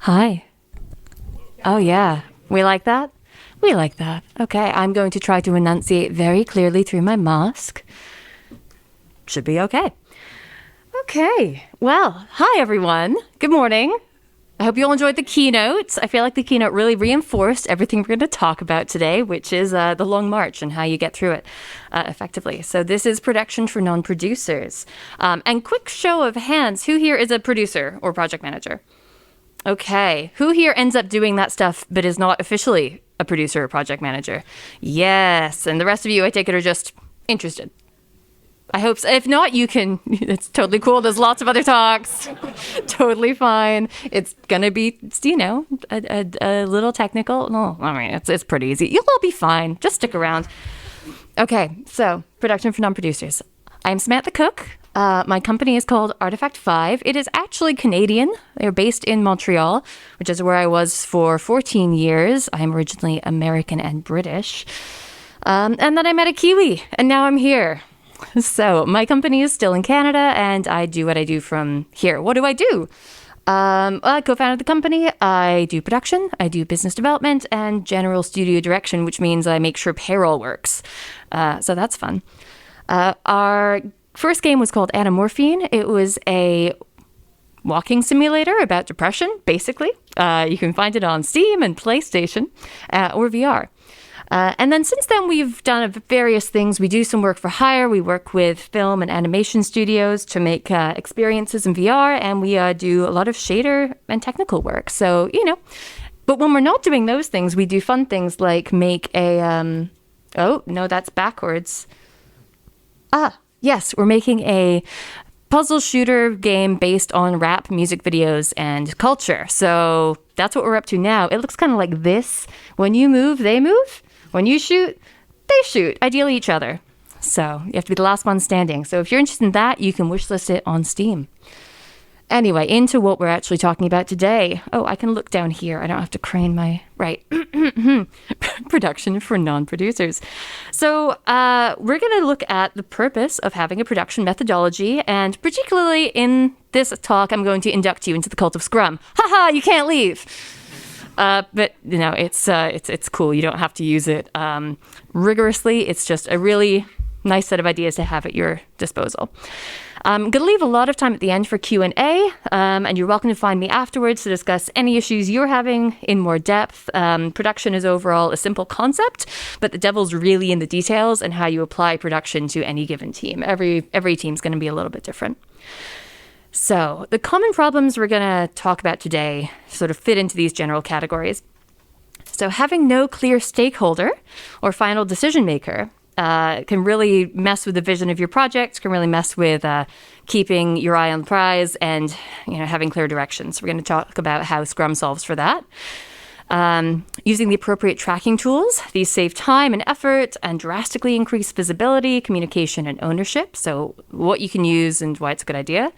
Hi. Oh, yeah. We like that? We like that. Okay, I'm going to try to enunciate very clearly through my mask. Should be okay. Okay. Well, hi, everyone. Good morning. I hope you all enjoyed the keynote. I feel like the keynote really reinforced everything we're going to talk about today, which is the long march and how you get through it effectively. So this is production for non-producers. And quick show of hands, who here is a producer or project manager? Okay. Who here ends up doing that stuff but is not officially a producer or project manager? Yes. And the rest of you, I take it, are just interested. I hope so. If not, you can, it's totally cool. There's lots of other talks. Totally fine. It's going to be, a little technical. No, I mean, it's pretty easy. You'll all be fine. Just stick around. Okay. So production for non-producers. I'm Samantha Cook. My company is called Artifact 5. It is actually Canadian. They're based in Montreal, which is where I was for 14 years. I'm originally American and British. And then I met a Kiwi, and now I'm here. So my company is still in Canada, and I do what I do from here. What do? I co-founded the company. I do production. I do business development and general studio direction, which means I make sure payroll works. So that's fun. Our first game was called Anamorphine. It was a walking simulator about depression, basically. You can find it on Steam and PlayStation or VR. And then since then, we've done various things. We do some work for hire. We work with film and animation studios to make experiences in VR, and we do a lot of shader and technical work. So, but when we're not doing those things, we do fun things like make a, oh, no, that's backwards. Yes, we're making a puzzle shooter game based on rap music videos and culture. So that's what we're up to now. It looks kind of like this. When you move, they move. When you shoot, they shoot. Ideally each other. So you have to be the last one standing. So if you're interested in that, you can wishlist it on Steam. Anyway, into what we're actually talking about today. Oh, I can look down here. I don't have to crane my... Right. Production for non-producers. So we're going to look at the purpose of having a production methodology. And particularly in this talk, I'm going to induct you into the cult of Scrum. Haha, you can't leave. But, it's cool. You don't have to use it rigorously. It's just a really nice set of ideas to have at your disposal. I'm going to leave a lot of time at the end for Q&A, and you're welcome to find me afterwards to discuss any issues you're having in more depth. Production is overall a simple concept, but the devil's really in the details and how you apply production to any given team. Every team's going to be a little bit different. So the common problems we're going to talk about today sort of fit into these general categories. So having no clear stakeholder or final decision maker can really mess with the vision of your project, can really mess with keeping your eye on the prize and having clear direction. So we're going to talk about how Scrum solves for that. Using the appropriate tracking tools. These save time and effort and drastically increase visibility, communication, and ownership. So what you can use and why it's a good idea.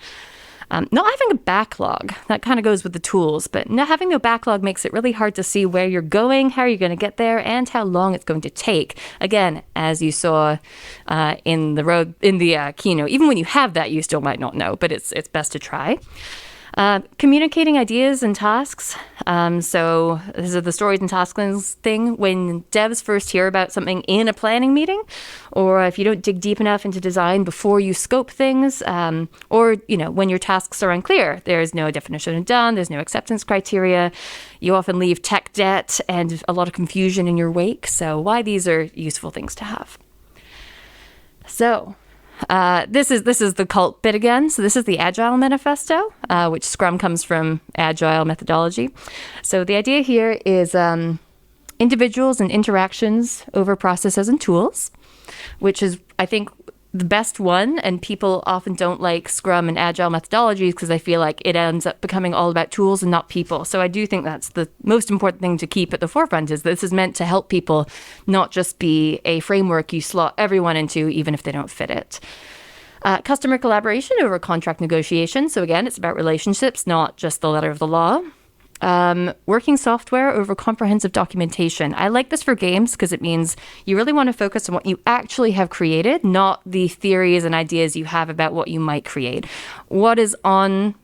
Not having a backlog, that kind of goes with the tools, but not having no backlog makes it really hard to see where you're going, how you're going to get there, and how long it's going to take. Again, as you saw in the keynote, even when you have that, you still might not know, but it's best to try. Communicating ideas and tasks. So this is the stories and tasks thing. When devs first hear about something in a planning meeting, or if you don't dig deep enough into design before you scope things, or when your tasks are unclear, there's no definition of done, there's no acceptance criteria. You often leave tech debt and a lot of confusion in your wake. So why these are useful things to have. So this is the cult bit again. So this is the Agile Manifesto, which Scrum comes from Agile methodology. So the idea here is individuals and interactions over processes and tools, which is, I think, the best one. And people often don't like Scrum and Agile methodologies because they feel like it ends up becoming all about tools and not people. So I do think that's the most important thing to keep at the forefront, is this is meant to help people, not just be a framework you slot everyone into, even if they don't fit it. Customer collaboration over contract negotiation. So again, it's about relationships, not just the letter of the law. Working software over comprehensive documentation. I like this for games because it means you really want to focus on what you actually have created, not the theories and ideas you have about what you might create. What is on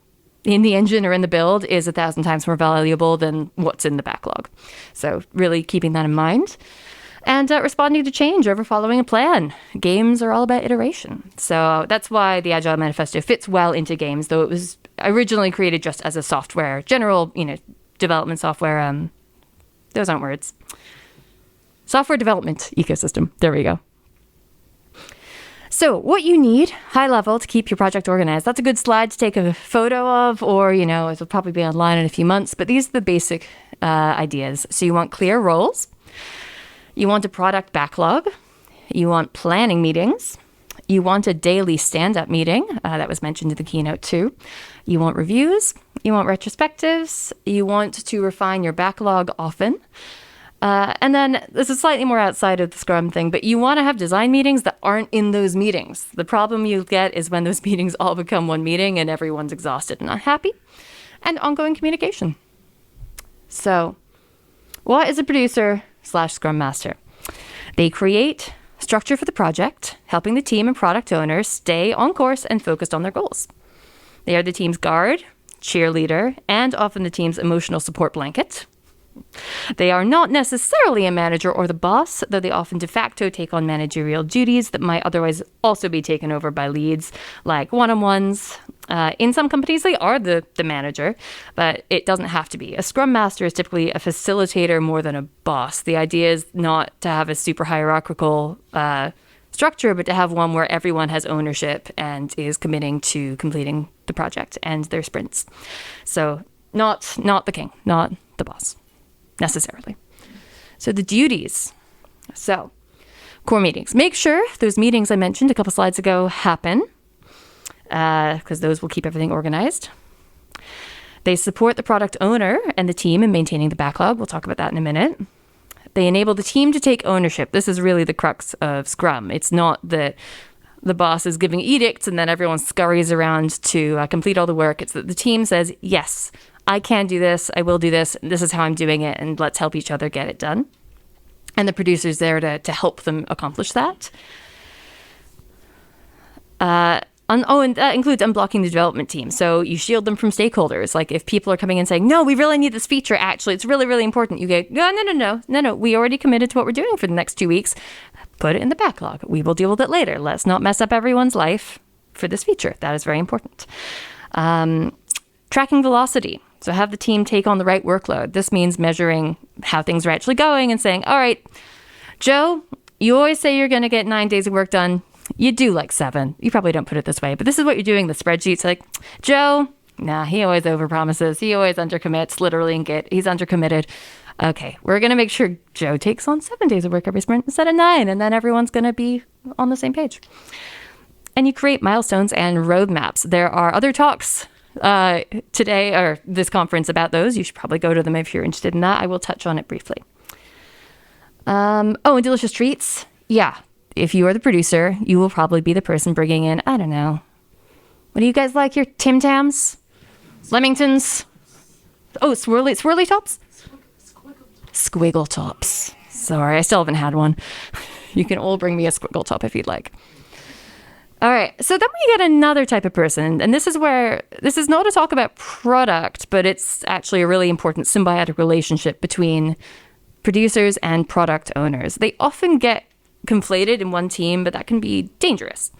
in the engine or in the build is 1,000 times more valuable than what's in the backlog. So really keeping that in mind. And responding to change over following a plan. Games are all about iteration. So that's why the Agile Manifesto fits well into games, though it was originally created just as a software, general, development software. Those aren't words. Software development ecosystem. There we go. So what you need, high level, to keep your project organized. That's a good slide to take a photo of, or, it'll probably be online in a few months. But these are the basic ideas. So you want clear roles. You want a product backlog. You want planning meetings. You want a daily stand-up meeting. That was mentioned in the keynote too. You want reviews. You want retrospectives. You want to refine your backlog often. And then this is slightly more outside of the Scrum thing, but you want to have design meetings that aren't in those meetings. The problem you get is when those meetings all become one meeting and everyone's exhausted and unhappy, and ongoing communication. So what is a producer/Scrum Master? They create structure for the project, helping the team and product owners stay on course and focused on their goals. They are the team's guard, cheerleader, and often the team's emotional support blanket. They are not necessarily a manager or the boss, though they often de facto take on managerial duties that might otherwise also be taken over by leads, like one-on-ones. In some companies, they are the manager, but it doesn't have to be. A Scrum Master is typically a facilitator more than a boss. The idea is not to have a super hierarchical structure, but to have one where everyone has ownership and is committing to completing the project and their sprints. So not the king, not the boss, necessarily. So the duties. So core meetings. Make sure those meetings I mentioned a couple slides ago happen, because those will keep everything organized. They support the product owner and the team in maintaining the backlog. We'll talk about that in a minute. They enable the team to take ownership. This is really the crux of Scrum. It's not that the boss is giving edicts and then everyone scurries around to complete all the work. It's that the team says, yes, I can do this, I will do this, and this is how I'm doing it, and let's help each other get it done. And the producer's there to help them accomplish that. And that includes unblocking the development team. So you shield them from stakeholders. Like if people are coming in saying, no, we really need this feature, actually, it's really, really important. You go, no, we already committed to what we're doing for the next 2 weeks. Put it in the backlog. We will deal with it later. Let's not mess up everyone's life for this feature. That is very important. Tracking velocity. So have the team take on the right workload. This means measuring how things are actually going and saying, all right, Joe, you always say you're going to get 9 days of work done. You do like 7. You probably don't put it this way, but this is what you're doing. The spreadsheet's like, Joe, nah, he always overpromises. He always undercommits, literally in Git. He's undercommitted. Okay, we're going to make sure Joe takes on 7 days of work every sprint instead of 9, and then everyone's going to be on the same page. And you create milestones and roadmaps. There are other talks today or this conference about those. You should probably go to them if you're interested in that. I will touch on it briefly. And delicious treats. Yeah. If you are the producer, you will probably be the person bringing in, I don't know. What do you guys like here? Tim Tams? Lemingtons? Oh, swirly tops? Squiggle tops. Sorry, I still haven't had one. You can all bring me a squiggle top if you'd like. All right, so then we get another type of person, and this is where, this is not a talk about product, but it's actually a really important symbiotic relationship between producers and product owners. They often get conflated in one team, but that can be dangerous.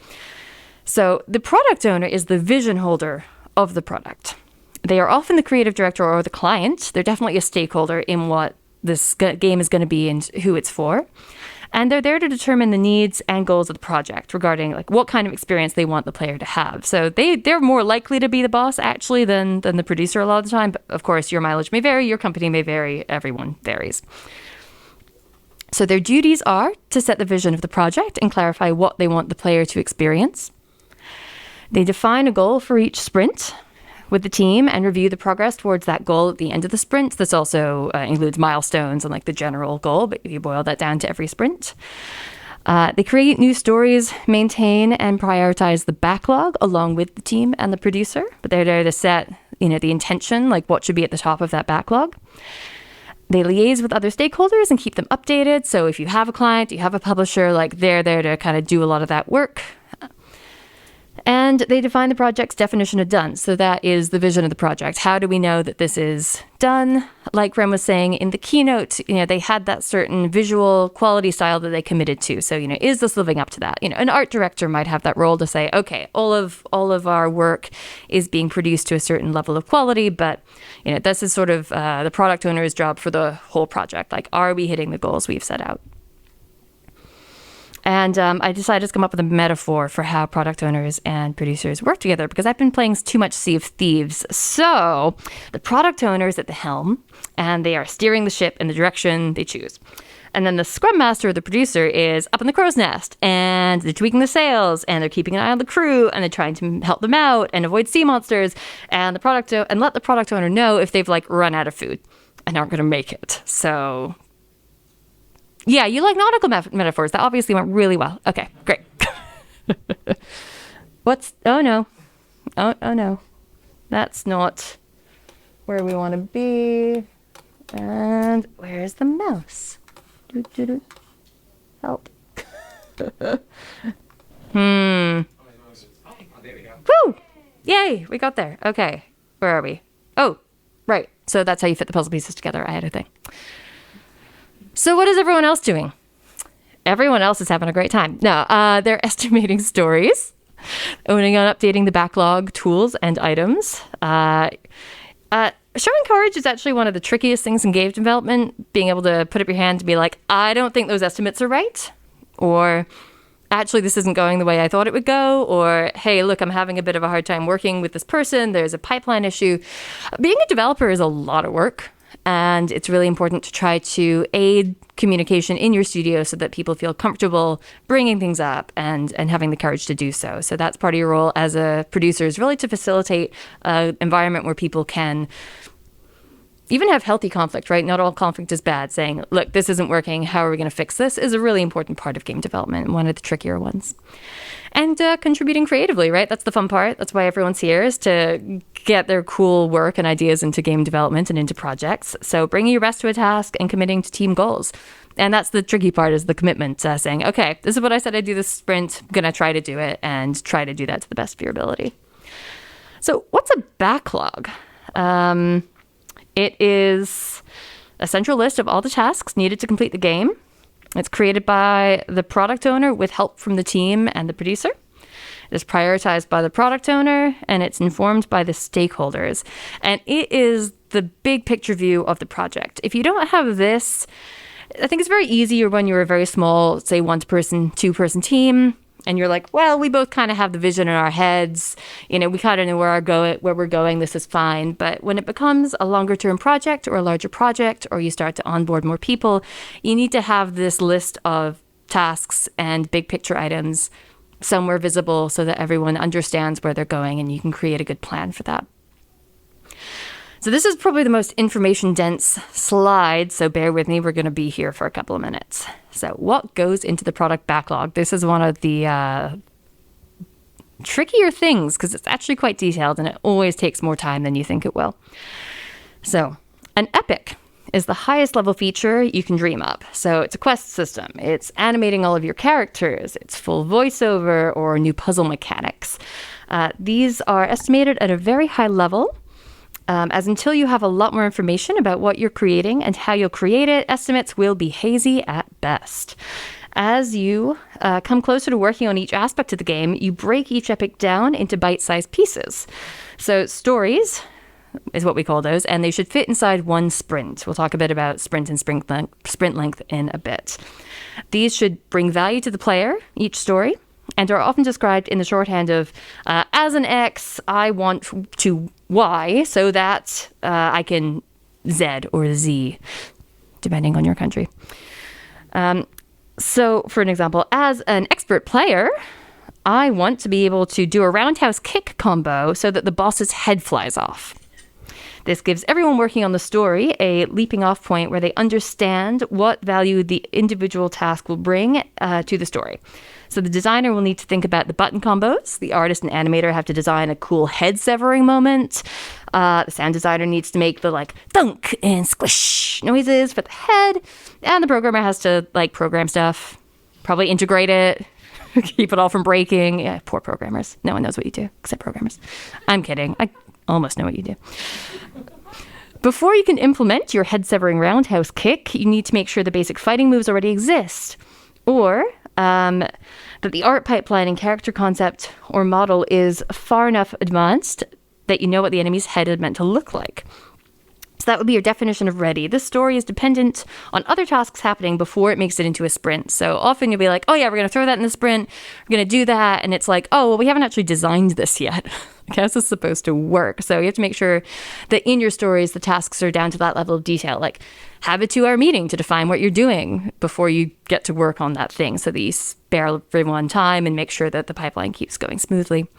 So the product owner is the vision holder of the product. They are often the creative director or the client. They're definitely a stakeholder in what this game is going to be and who it's for. And they're there to determine the needs and goals of the project regarding like what kind of experience they want the player to have. So they're more likely to be the boss actually than the producer a lot of the time. But of course, your mileage may vary, your company may vary, everyone varies. So their duties are to set the vision of the project and clarify what they want the player to experience. They define a goal for each sprint with the team and review the progress towards that goal at the end of the sprint. This also includes milestones and like the general goal, but you boil that down to every sprint. They create new stories, maintain and prioritize the backlog along with the team and the producer, but they're there to set, the intention, like what should be at the top of that backlog. They liaise with other stakeholders and keep them updated. So if you have a client, you have a publisher, like they're there to kind of do a lot of that work. And they define the project's definition of done. So that is the vision of the project. How do we know that this is done? Like Rem was saying in the keynote, they had that certain visual quality style that they committed to. So, is this living up to that? An art director might have that role to say, okay, all of our work is being produced to a certain level of quality, but, this is sort of the product owner's job for the whole project. Like, are we hitting the goals we've set out? And I decided to come up with a metaphor for how product owners and producers work together, because I've been playing too much Sea of Thieves. So the product owner is at the helm, and they are steering the ship in the direction they choose. And then the Scrum Master or the producer is up in the crow's nest, and they're tweaking the sails, and they're keeping an eye on the crew, and they're trying to help them out and avoid sea monsters, and let the product owner know if they've run out of food and aren't going to make it. So yeah, you like nautical metaphors. That obviously went really well. Okay, great. Oh no. Oh no. That's not where we want to be. And where's the mouse? Help. Woo! Yay, we got there. Okay, where are we? Oh, right. So that's how you fit the puzzle pieces together. I had a thing. So what is everyone else doing? Everyone else is having a great time. No, they're estimating stories, owning and updating the backlog tools and items. Showing courage is actually one of the trickiest things in game development, being able to put up your hand to be like, I don't think those estimates are right, or actually this isn't going the way I thought it would go, or hey, look, I'm having a bit of a hard time working with this person, there's a pipeline issue. Being a developer is a lot of work. And it's really important to try to aid communication in your studio so that people feel comfortable bringing things up and having the courage to do so. So that's part of your role as a producer, is really to facilitate an environment where people can even have healthy conflict, right? Not all conflict is bad. Saying, look, this isn't working. How are we going to fix this? Is a really important part of game development, one of the trickier ones. And contributing creatively, right? That's the fun part. That's why everyone's here, is to get their cool work and ideas into game development and into projects. So bringing your best to a task and committing to team goals. And that's the tricky part, is the commitment, saying, okay, this is what I said I'd do this sprint. I'm going to try to do it and try to do that to the best of your ability. So what's a backlog? It is a central list of all the tasks needed to complete the game. It's created by the product owner with help from the team and the producer. It is prioritized by the product owner, and it's informed by the stakeholders. And it is the big picture view of the project. If you don't have this, I think it's very easy when you're a very small, say, 1-person, 2-person team, and you're like, well, we both kind of have the vision in our heads. We kind of know where we're going. This is fine. But when it becomes a longer term project or a larger project, or you start to onboard more people, you need to have this list of tasks and big picture items somewhere visible so that everyone understands where they're going, and you can create a good plan for that. So this is probably the most information-dense slide, so bear with me. We're going to be here for a couple of minutes. So what goes into the product backlog? This is one of the trickier things, because it's actually quite detailed, and it always takes more time than you think it will. So an epic is the highest level feature you can dream up. So it's a quest system. It's animating all of your characters. It's full voiceover or new puzzle mechanics. These are estimated at a very high level. As until you have a lot more information about what you're creating and how you'll create it, estimates will be hazy at best. As you come closer to working on each aspect of the game, you break each epic down into bite-sized pieces. So stories is what we call those, and they should fit inside one sprint. We'll talk a bit about sprint and sprint length in a bit. These should bring value to the player, each story, and are often described in the shorthand of, as an X, I want to Y so that I can Z or Z, depending on your country. So, for an example, as an expert player, I want to be able to do a roundhouse kick combo so that the boss's head flies off. This gives everyone working on the story a leaping off point where they understand what value the individual task will bring to the story. So the designer will need to think about the button combos. The artist and animator have to design a cool head severing moment. The sound designer needs to make the thunk and squish noises for the head. And the programmer has to program stuff, probably integrate it, keep it all from breaking. Yeah, poor programmers. No one knows what you do except programmers. I'm kidding. I almost know what you do. Before you can implement your head-severing roundhouse kick, you need to make sure the basic fighting moves already exist, or that the art pipeline and character concept or model is far enough advanced that you know what the enemy's head is meant to look like. So that would be your definition of ready. This story is dependent on other tasks happening before it makes it into a sprint. So often you'll be like, oh yeah, we're going to throw that in the sprint. We're going to do that. And it's like, oh, well, we haven't actually designed this yet. How is this supposed to work? So you have to make sure that in your stories, the tasks are down to that level of detail. Like have a 2-hour meeting to define what you're doing before you get to work on that thing so that you spare everyone time and make sure that the pipeline keeps going smoothly.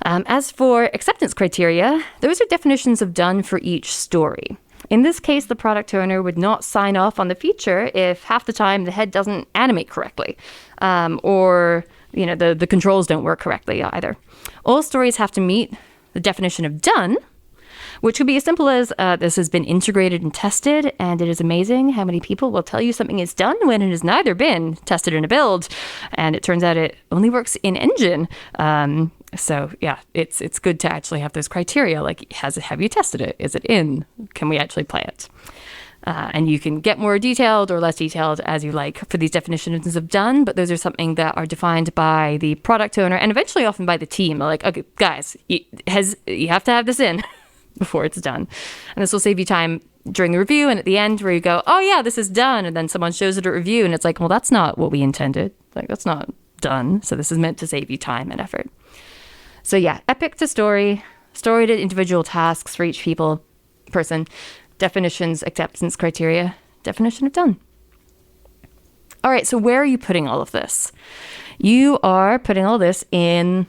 As for acceptance criteria, those are definitions of done for each story. In this case, the product owner would not sign off on the feature if half the time the head doesn't animate correctly, or the controls don't work correctly either. All stories have to meet the definition of done, which could be as simple as this has been integrated and tested, and it is amazing how many people will tell you something is done when it has neither been tested in a build, and it turns out it only works in engine. So yeah, it's good to actually have those criteria, like have you tested it? Is it in? Can we actually play it? And you can get more detailed or less detailed as you like for these definitions of done, but those are something that are defined by the product owner and eventually often by the team. Like, okay, guys, you have to have this in before it's done. And this will save you time during the review and at the end where you go, oh yeah, this is done. And then someone shows it at review and it's like, well, that's not what we intended. Like, that's not done. So this is meant to save you time and effort. So yeah, epic to story to individual tasks for each person, definitions, acceptance criteria, definition of done. All right, so where are you putting all of this? You are putting all this in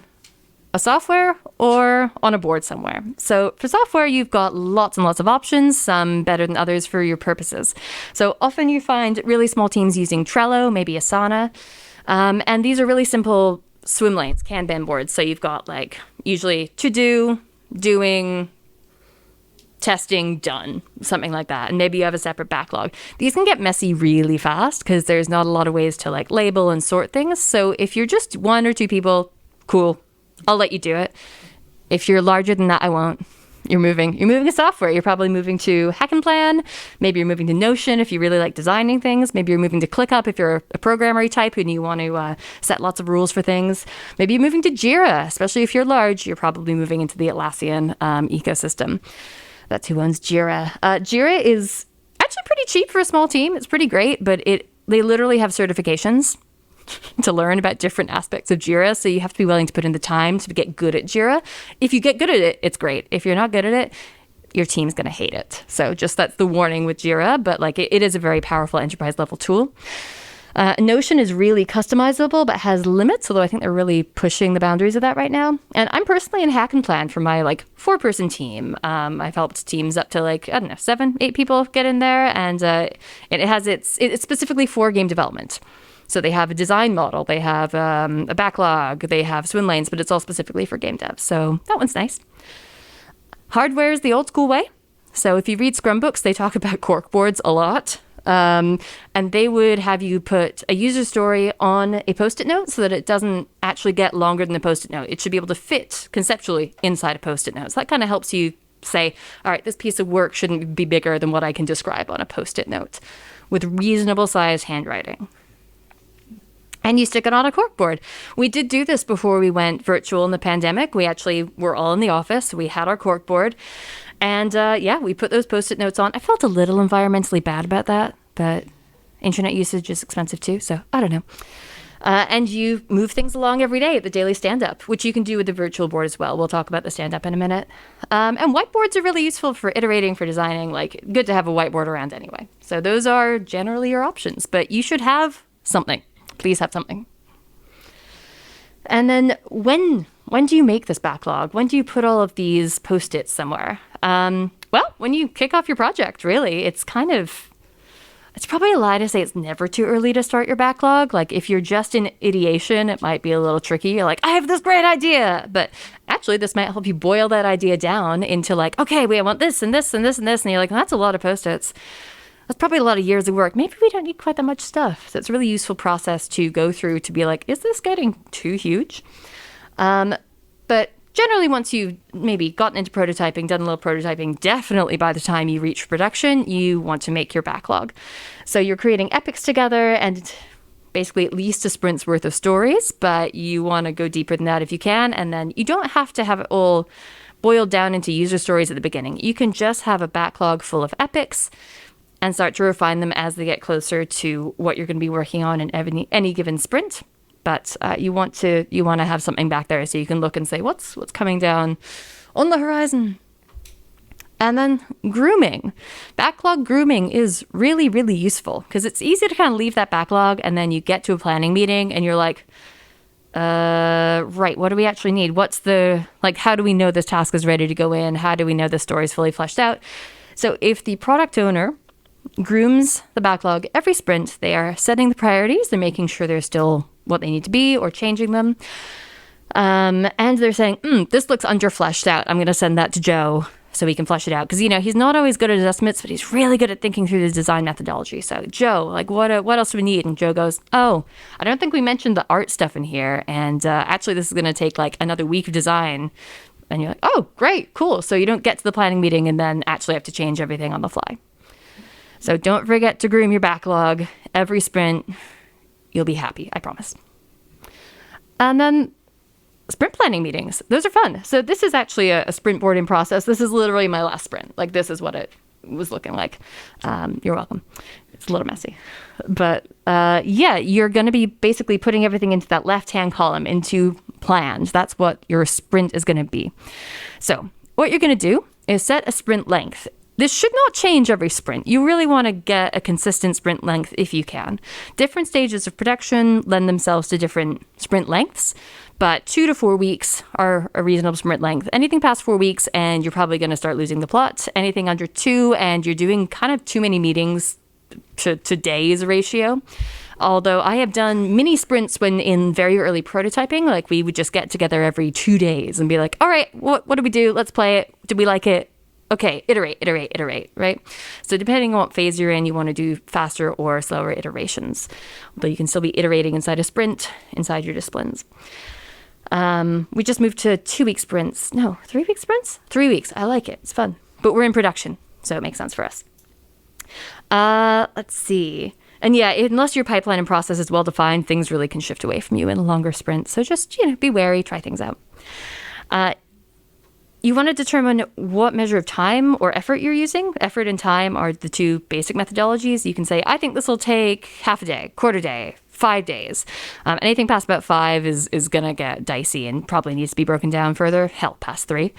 a software or on a board somewhere. So for software, you've got lots and lots of options, some better than others for your purposes. So often you find really small teams using Trello, maybe Asana, and these are really simple swim lanes, Kanban boards. So you've got like usually to do, doing, testing, done, something like that. And maybe you have a separate backlog. These can get messy really fast because there's not a lot of ways to like label and sort things. So if you're just 1 or 2 people, cool, I'll let you do it. If you're larger than that, I won't. You're moving to software. You're probably moving to Hack and Plan. Maybe you're moving to Notion if you really like designing things. Maybe you're moving to ClickUp if you're a programmer type and you want to set lots of rules for things. Maybe you're moving to Jira, especially if you're large. You're probably moving into the Atlassian ecosystem. That's who owns Jira. Jira is actually pretty cheap for a small team. It's pretty great, but they literally have certifications to learn about different aspects of Jira. So you have to be willing to put in the time to get good at Jira. If you get good at it, it's great. If you're not good at it, your team's going to hate it. So just that's the warning with Jira, but like it is a very powerful enterprise level tool. Notion is really customizable, but has limits, although I think they're really pushing the boundaries of that right now. And I'm personally in Hack and Plan for my 4-person team. I've helped teams up to 7, 8 people get in there, and it's specifically for game development. So they have a design model, they have a backlog, they have swim lanes, but it's all specifically for game dev. So that one's nice. Hardware is the old school way. So if you read Scrum books, they talk about corkboards a lot. And they would have you put a user story on a Post-it note so that it doesn't actually get longer than a Post-it note. It should be able to fit conceptually inside a Post-it note. So that kind of helps you say, all right, this piece of work shouldn't be bigger than what I can describe on a Post-it note with reasonable sized handwriting. And you stick it on a corkboard. We did do this before we went virtual in the pandemic. We actually were all in the office. We had our corkboard. And we put those Post-it notes on. I felt a little environmentally bad about that, but internet usage is expensive too, so I don't know. And you move things along every day at the daily stand-up, which you can do with the virtual board as well. We'll talk about the stand-up in a minute. And whiteboards are really useful for iterating, for designing. Good to have a whiteboard around anyway. So those are generally your options, but you should have something. Please have something. And then when do you make this backlog? When do you put all of these Post-its somewhere? Well, when you kick off your project, really. It's probably a lie to say it's never too early to start your backlog. If you're just in ideation, it might be a little tricky. You're like, I have this great idea. But actually, this might help you boil that idea down into okay, wait, I want this and this and this and this. And you're like, well, that's a lot of Post-its. that's probably a lot of years of work. Maybe we don't need quite that much stuff. So it's a really useful process to go through to be like, is this getting too huge? But generally, once you've maybe gotten into prototyping, done a little prototyping, definitely by the time you reach production, you want to make your backlog. So you're creating epics together and basically at least a sprint's worth of stories, but you want to go deeper than that if you can. And then you don't have to have it all boiled down into user stories at the beginning. You can just have a backlog full of epics and start to refine them as they get closer to what you're going to be working on in any given sprint. But you want to have something back there so you can look and say, what's coming down on the horizon? And then grooming. Backlog grooming is really, really useful because it's easy to kind of leave that backlog and then you get to a planning meeting and you're like, right, what do we actually need? How do we know this task is ready to go in? How do we know the story is fully fleshed out? So if the product owner grooms the backlog every sprint, they are setting the priorities. They're making sure they're still what they need to be or changing them. And they're saying, this looks under-fleshed out. I'm going to send that to Joe so he can flesh it out. Because, he's not always good at estimates, but he's really good at thinking through the design methodology. So, Joe, what else do we need? And Joe goes, I don't think we mentioned the art stuff in here. And actually, this is going to take another week of design. And you're like, oh, great, cool. So you don't get to the planning meeting and then actually have to change everything on the fly. So don't forget to groom your backlog every sprint. You'll be happy, I promise. And then sprint planning meetings. Those are fun. So this is actually a sprint boarding process. This is literally my last sprint. This is what it was looking like. You're welcome. It's a little messy. But you're going to be basically putting everything into that left-hand column, into planned. That's what your sprint is going to be. So what you're going to do is set a sprint length. This should not change every sprint. You really want to get a consistent sprint length if you can. Different stages of production lend themselves to different sprint lengths, but 2 to 4 weeks are a reasonable sprint length. Anything past 4 weeks and you're probably going to start losing the plot. Anything under 2 and you're doing kind of too many meetings to days ratio. Although I have done mini sprints when in very early prototyping, we would just get together every 2 days and be like, all right, what do we do? Let's play it. Do we like it? Okay, iterate, right? So depending on what phase you're in, you want to do faster or slower iterations. Although you can still be iterating inside a sprint, inside your disciplines. We just moved to 2-week sprints. No, 3-week sprints? 3 weeks. I like it. It's fun. But we're in production, so it makes sense for us. Let's see. And unless your pipeline and process is well-defined, things really can shift away from you in a longer sprint. So just, be wary, try things out. You want to determine what measure of time or effort you're using. Effort and time are the two basic methodologies. You can say, I think this will take half a day, quarter day, 5 days. Anything past about 5 is going to get dicey and probably needs to be broken down further. Hell, past 3.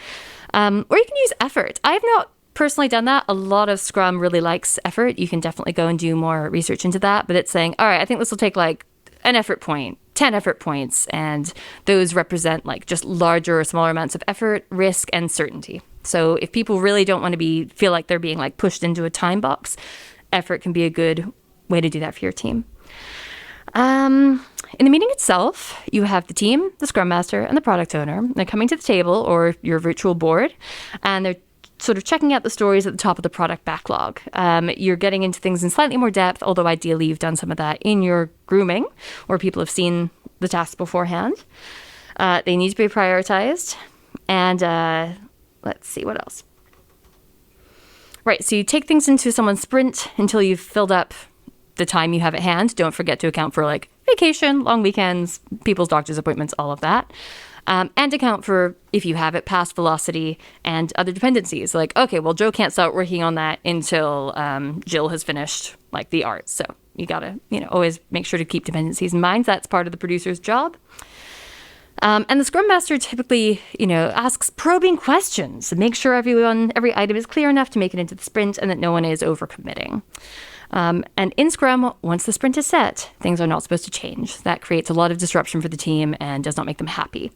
Or you can use effort. I've not personally done that. A lot of Scrum really likes effort. You can definitely go and do more research into that. But it's saying, all right, I think this will take an effort point, 10 effort points, and those represent just larger or smaller amounts of effort, risk, and certainty. So if people really don't want to feel like they're being pushed into a time box, effort can be a good way to do that for your team. In the meeting itself, you have the team, the Scrum Master, and the product owner. They're coming to the table or your virtual board, and they're sort of checking out the stories at the top of the product backlog. You're getting into things in slightly more depth, although ideally you've done some of that in your grooming, or people have seen the tasks beforehand. They need to be prioritized. And let's see, what else? Right, so you take things into someone's sprint until you've filled up the time you have at hand. Don't forget to account for vacation, long weekends, people's doctor's appointments, all of that. And account for, if you have it, past velocity and other dependencies. Okay, well, Joe can't start working on that until Jill has finished, the art. So you got to, always make sure to keep dependencies in mind. That's part of the producer's job. And the Scrum Master typically, asks probing questions and make sure every item is clear enough to make it into the sprint and that no one is overcommitting. And in Scrum, once the sprint is set, things are not supposed to change. That creates a lot of disruption for the team and does not make them happy.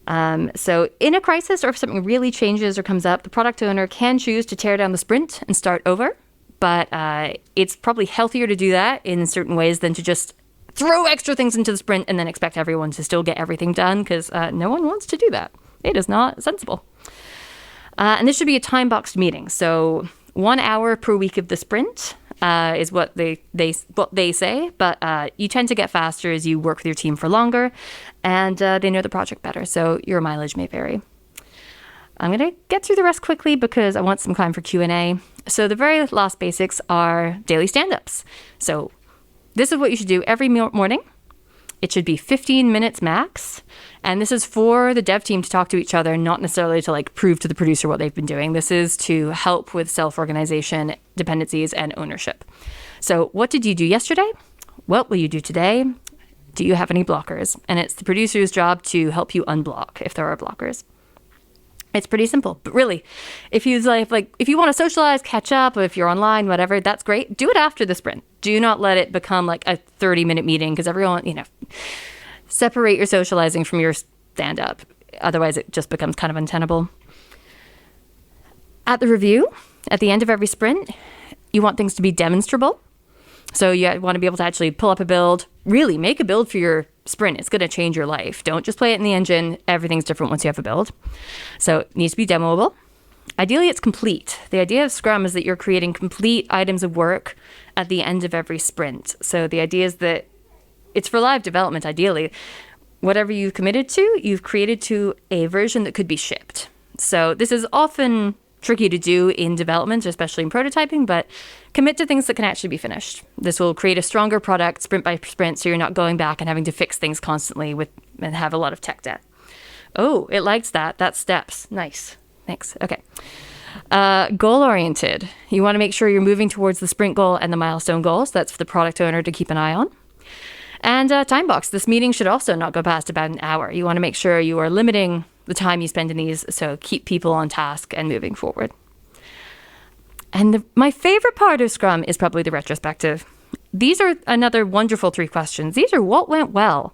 So in a crisis, or if something really changes or comes up, the product owner can choose to tear down the sprint and start over. But it's probably healthier to do that in certain ways than to just throw extra things into the sprint and then expect everyone to still get everything done, because no one wants to do that. It is not sensible. And this should be a time-boxed meeting. So 1 hour per week of the sprint. is what they say, but you tend to get faster as you work with your team for longer, and they know the project better, so your mileage may vary. I'm going to get through the rest quickly because I want some time for Q&A. So the very last basics are daily stand-ups. So this is what you should do every morning. It should be 15 minutes max. And this is for the dev team to talk to each other, not necessarily to like prove to the producer what they've been doing. This is to help with self-organization, dependencies, and ownership. So what did you do yesterday? What will you do today? Do you have any blockers? And it's the producer's job to help you unblock if there are blockers. It's pretty simple, but really, if you if you want to socialize, catch up, or if you're online, whatever, that's great. Do it after the sprint. Do not let it become like a 30-minute meeting because everyone, separate your socializing from your stand-up. Otherwise, it just becomes kind of untenable. At the review, at the end of every sprint, you want things to be demonstrable. So you want to be able to actually pull up a build, really make a build for your sprint. It's going to change your life. Don't just play it in the engine. Everything's different once you have a build. So it needs to be demoable. Ideally, it's complete. The idea of Scrum is that you're creating complete items of work at the end of every sprint. So the idea is that it's for live development, ideally. Whatever you've committed to, you've created to a version that could be shipped. So this is often tricky to do in development, especially in prototyping, but commit to things that can actually be finished. This will create a stronger product sprint by sprint, so you're not going back and having to fix things constantly and have a lot of tech debt. Oh, it likes that. That's steps. Nice. Thanks. Okay. Goal-oriented. You want to make sure you're moving towards the sprint goal and the milestone goals. That's for the product owner to keep an eye on. And time box. This meeting should also not go past about an hour. You want to make sure you are limiting the time you spend in these, so keep people on task and moving forward. And my favorite part of Scrum is probably the retrospective. These are another wonderful 3 questions. These are what went well,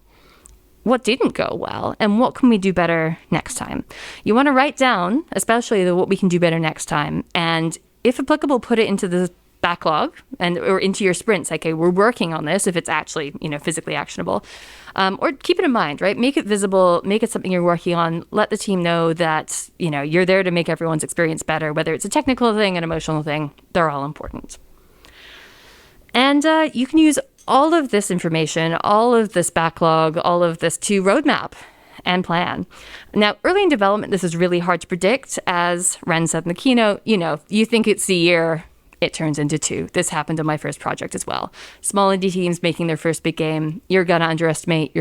what didn't go well, and what can we do better next time. You want to write down, especially what we can do better next time, and if applicable, put it into the backlog or into your sprints. Like, okay, we're working on this if it's actually, physically actionable. Or keep it in mind, right? Make it visible, make it something you're working on. Let the team know that, you're there to make everyone's experience better, whether it's a technical thing, an emotional thing, they're all important. And you can use all of this information, all of this backlog, all of this to roadmap and plan. Now, early in development, this is really hard to predict. As Ren said in the keynote, you think it's a year, it turns into 2. This happened on my first project as well. Small indie teams making their first big game, you're going to underestimate,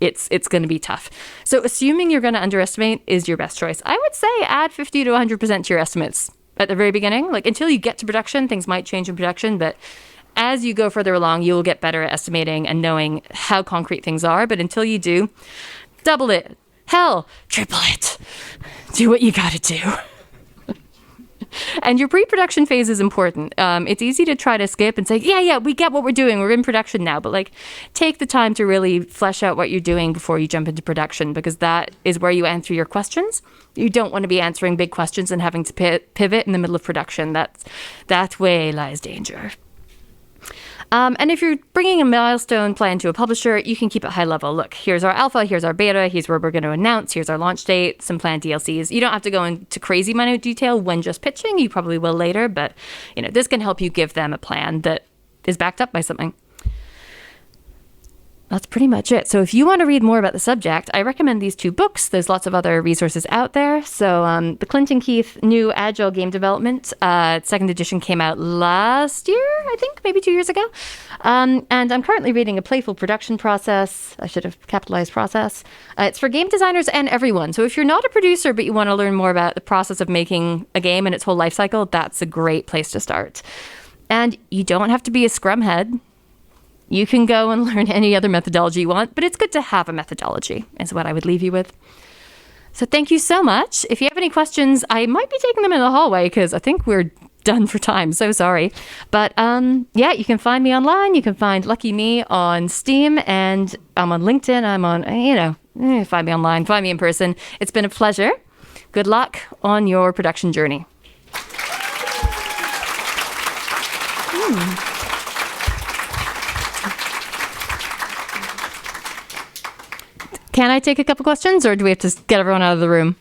it's going to be tough. So assuming you're going to underestimate is your best choice. I would say add 50 to 100% to your estimates at the very beginning. Like, until you get to production, things might change in production, but as you go further along, you will get better at estimating and knowing how concrete things are. But until you do, double it. Hell, triple it. Do what you got to do. And your pre-production phase is important. It's easy to try to skip and say, yeah, we get what we're doing. We're in production now. But take the time to really flesh out what you're doing before you jump into production, because that is where you answer your questions. You don't want to be answering big questions and having to pivot in the middle of production. That way lies danger. And if you're bringing a milestone plan to a publisher, you can keep it high level. Look, here's our alpha, here's our beta, here's where we're going to announce, here's our launch date, some planned DLCs. You don't have to go into crazy minute detail when just pitching. You probably will later, but this can help you give them a plan that is backed up by something. That's pretty much it. So if you want to read more about the subject, I recommend these 2 books. There's lots of other resources out there. So the Clinton Keith New Agile Game Development, 2nd edition came out last year, I think, maybe 2 years ago. And I'm currently reading A Playful Production Process. I should have capitalized process. It's for game designers and everyone. So if you're not a producer, but you want to learn more about the process of making a game and its whole life cycle, that's a great place to start. And you don't have to be a Scrum head. You can go and learn any other methodology you want, but it's good to have a methodology, is what I would leave you with. So thank you so much. If you have any questions, I might be taking them in the hallway because I think we're done for time. So sorry. But you can find me online. You can find Lucky Me on Steam, and I'm on LinkedIn. I'm on, find me online, find me in person. It's been a pleasure. Good luck on your production journey. Can I take a couple questions, or do we have to get everyone out of the room?